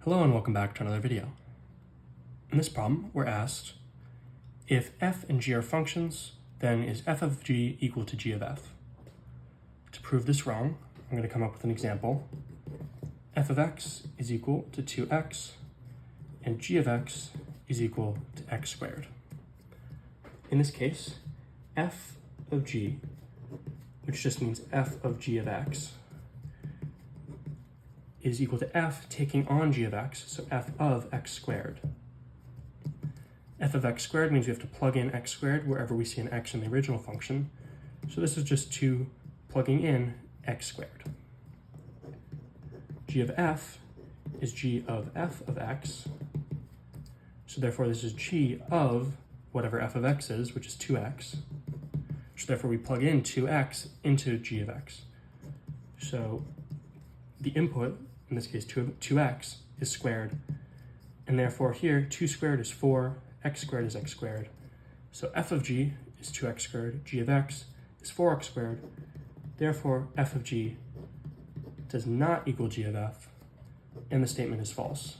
Hello and welcome back to another video. In this problem, we're asked, if f and g are functions, then is f of g equal to g of f? To prove this wrong, I'm going to come up with an example. F of x is equal to 2x, and g of x is equal to x squared. In this case, f of g, which just means f of g of x, is equal to f taking on g of x, so f of x squared. F of x squared means we have to plug in x squared wherever we see an x in the original function. So this is just 2 plugging in x squared. G of f is g of f of x. So therefore this is g of whatever f of x is, which is 2x. So therefore we plug in 2x into g of x. So the input, in this case 2x, is squared. And therefore here 2 squared is 4, x squared is x squared. So f of g is 2x squared, g of x is 4x squared. Therefore f of g does not equal g of f, and the statement is false.